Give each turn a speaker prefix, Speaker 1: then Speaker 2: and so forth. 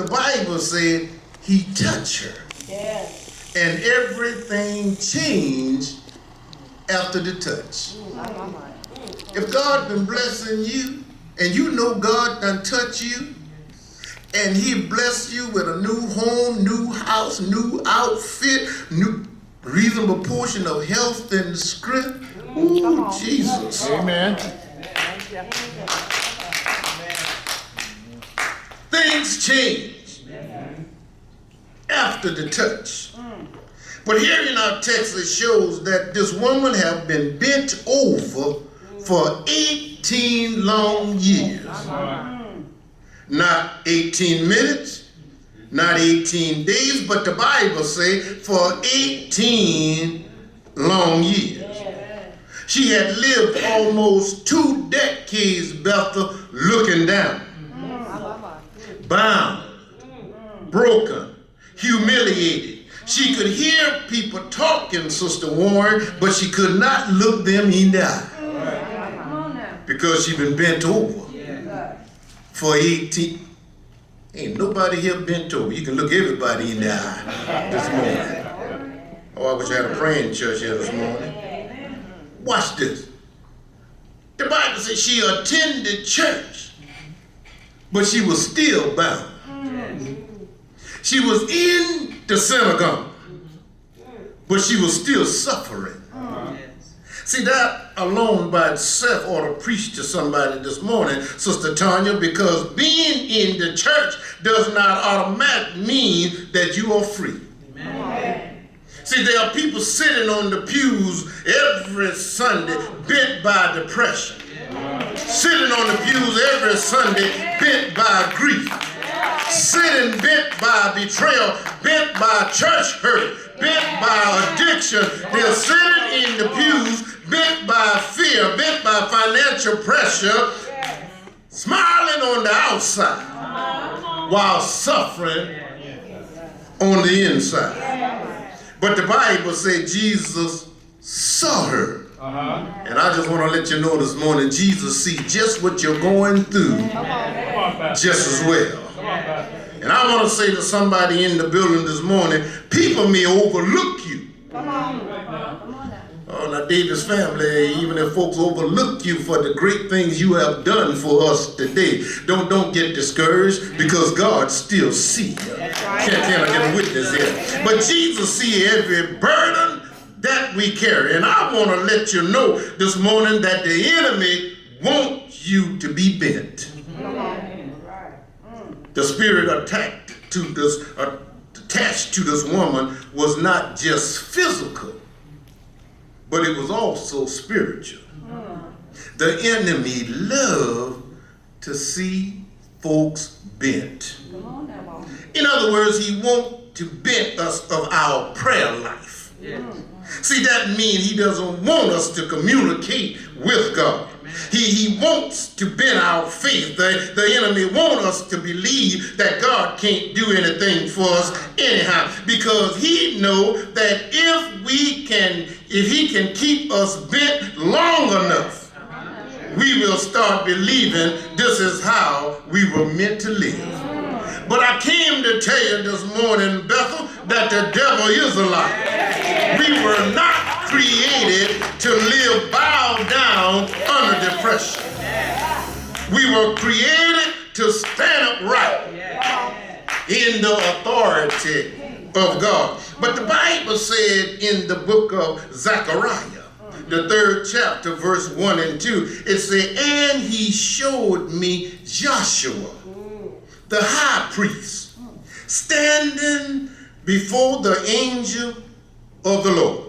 Speaker 1: the Bible said he touched her.
Speaker 2: Yes.
Speaker 1: And everything changed after the touch. If God been blessing you, and you know God done touch you, and he blessed you with a new home, new house, new outfit, new reasonable portion of health and strength. Ooh, Jesus.
Speaker 3: Amen.
Speaker 1: Things change after the touch. But here in our text it shows that this woman have been bent over for 18 long years. Not 18 minutes, not 18 days, but the Bible says for 18 long years. She had lived almost 2 decades, Bethel, looking down, bound, broken, humiliated. She could hear people talking, Sister Warren, but she could not look them in the eye because she'd been bent over for 18. Ain't nobody here bent over. You can look everybody in the eye this morning. Oh, I wish I had a praying church here this morning. Watch this. The Bible says she attended church, but she was still bound. She was in the synagogue, but she was still suffering. See, that alone by itself ought to preach to somebody this morning, Sister Tanya, because being in the church does not automatically mean that you are free. Amen. See, there are people sitting on the pews every Sunday bent by depression. Sitting on the pews every Sunday bent by grief. Sitting bent by betrayal, bent by church hurt, bent by addiction. They're sitting in the pews bent by fear, bent by financial pressure, smiling on the outside while suffering on the inside. But the Bible said Jesus saw her. And I just want to let you know this morning, Jesus sees just what you're going through just as well. And I want to say to somebody in the building this morning, people may overlook you. Oh, now David's family, even if folks overlook you for the great things you have done for us today, don't get discouraged because God still sees you. Can I get a witness here? But Jesus sees every burden that we carry. And I want to let you know this morning that the enemy wants you to be bent. The spirit attached to this woman was not just physical, but it was also spiritual. The enemy loved to see folks bent. In other words, he wants to bend us of our prayer life. See, that means he doesn't want us to communicate with God. He wants to bend our faith. The enemy wants us to believe that God can't do anything for us anyhow, because he knows that if he can keep us bent long enough, we will start believing this is how we were meant to live. But I came to tell you this morning, Bethel, that the devil is a liar. We were not created to live bowed down under depression. We were created to stand upright in the authority of God. But the Bible said in the book of Zechariah, the 3rd chapter, verse 1 and 2, it said, and he showed me Joshua, the high priest, standing before the angel of the Lord.